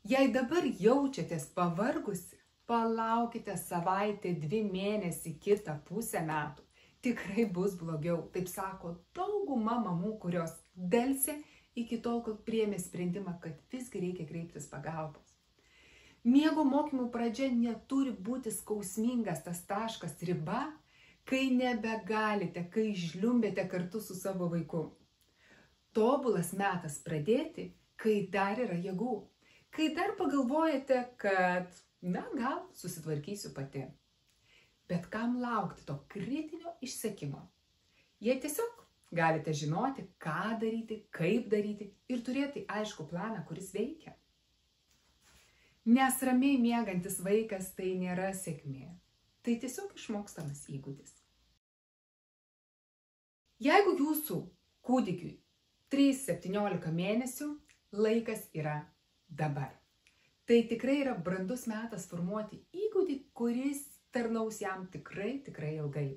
Jei dabar jaučiatės pavargusi, palaukite savaitę, 2 mėnesį, kitą pusę metų. Tikrai bus blogiau. Taip sako dauguma mamų, kurios delsė iki tol, kol priėmė sprendimą, kad visgi reikia kreiptis pagalbos. Miego mokymų pradžia neturi būti skausmingas tas taškas, riba, kai nebegalite, kai žliumbėte kartu su savo vaiku. Tobulas metas pradėti, kai dar yra jėgų. Kai dar pagalvojate, kad, gal susitvarkysiu pati. Bet kam laukti to kritinio išsekimo? Jei tiesiog galite žinoti, ką daryti, kaip daryti ir turėti aišku planą, kuris veikia. Nes ramiai miegantis vaikas tai nėra sėkmė. Tai tiesiog išmokstamas įgūdis. Jeigu jūsų kūdikiui 3-17 mėnesių, laikas yra dabar. Tai tikrai yra brandus metas formuoti įgūdį, kuris tarnaus jam tikrai ilgai.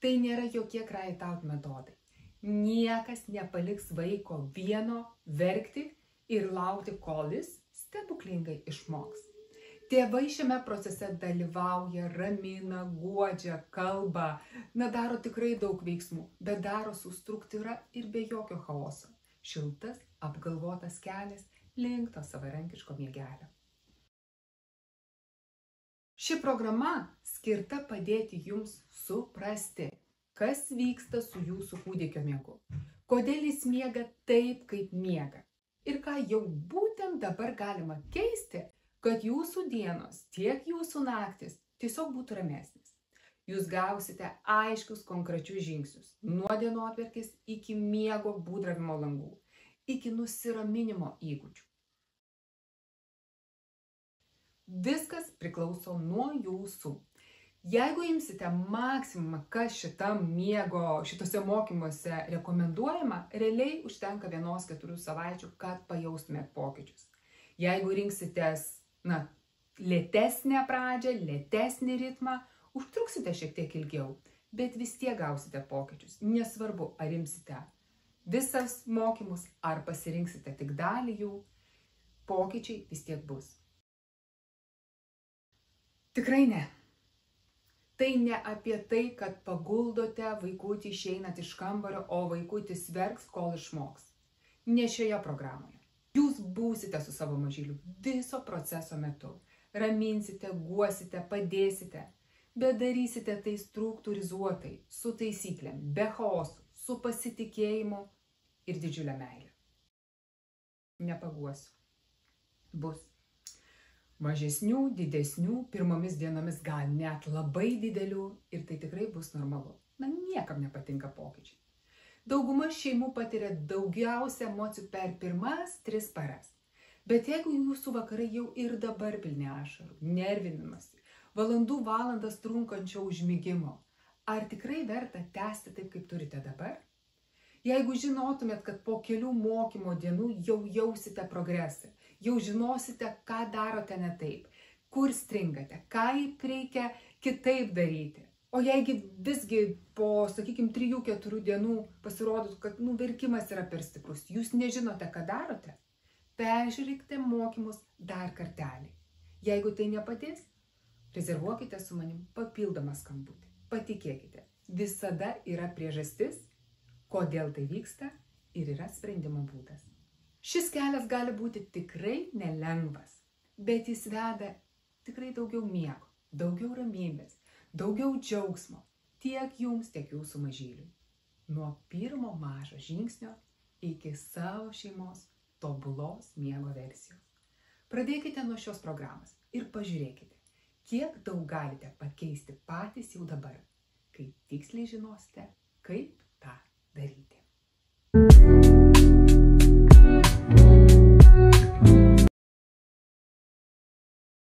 Tai nėra jokie cry it out metodai. Niekas nepaliks vaiko vieno verkti ir laukti, kol jis stebuklingai išmoks. Tėvai šiame procese dalyvauja, ramina, guodžia, kalba, daro tikrai daug veiksmų, bet daro su struktūra ir be jokio chaoso. Šiltas, apgalvotas kelias link to savarankiško miegelio. Ši programa skirta padėti jums suprasti, kas vyksta su jūsų kūdikio miegu, kodėl jis miega taip, kaip miega ir ką jau būtent dabar galima keisti, kad jūsų dienos, tiek jūsų naktis tiesiog būtų ramesnis. Jūs gausite aiškius konkrečius žingsnius, nuo dienotvarkės iki miego būdravimo langų, iki nusiraminimo įgūdžių. Viskas priklauso nuo jūsų. Jeigu imsite maksimumą, kas šitose mokymuose rekomenduojama, realiai užtenka 1-4 savaičių, kad pajaustumėt pokyčius. Jeigu rinksitės, lėtesnę pradžią, lėtesnį ritmą, užtruksite šiek tiek ilgiau, bet vis tiek gausite pokyčius. Nesvarbu, ar imsite visas mokymus, ar pasirinksite tik dalį jų, pokyčiai vis tiek bus. Tikrai ne. Tai ne apie tai, kad paguldote vaikutį išeinat iš kambario, o vaikutis verks, kol išmoks. Ne šioje programoje. Jūs būsite su savo mažyliu viso proceso metu. Raminsite, guosite, padėsite, bet darysite tai struktūrizuotai, su taisyklėm, be chaosų, su pasitikėjimu ir didžiulė meilė. Nepaguosiu. Bus. Mažesnių, didesnių, pirmomis dienomis gal net labai didelių ir tai tikrai bus normalu. Niekam nepatinka pokyčiai. Dauguma šeimų patiria daugiausia emocijų per pirmas 3 paras. Bet jeigu jūsų vakarai jau ir dabar pilni ašarų, nervinimasi, valandas trunkančio užmigimo, ar tikrai verta tęsti taip, kaip turite dabar? Jeigu žinotumėt, kad po kelių mokymo dienų jau jausite progresą, jau žinosite, ką darote ne taip, kur stringate, kaip reikia kitaip daryti. O jeigu visgi po, 3-4 dienų pasirodytų, kad verkimas yra per stiprus, jūs nežinote, ką darote, peržiūrėkite mokymus dar kartelį. Jeigu tai nepadės, rezervuokite su manim papildomą skambutį. Patikėkite, visada yra priežastis, kodėl tai vyksta ir yra sprendimo būdas. Šis kelias gali būti tikrai nelengvas, bet jis veda tikrai daugiau miego, daugiau ramybės, daugiau džiaugsmo, tiek jums, tiek jūsų mažyliui. Nuo pirmo mažo žingsnio iki savo šeimos tobulos miego versijos. Pradėkite nuo šios programos ir pažiūrėkite, kiek daug galite pakeisti patys jau dabar, kai tiksliai žinosite, kaip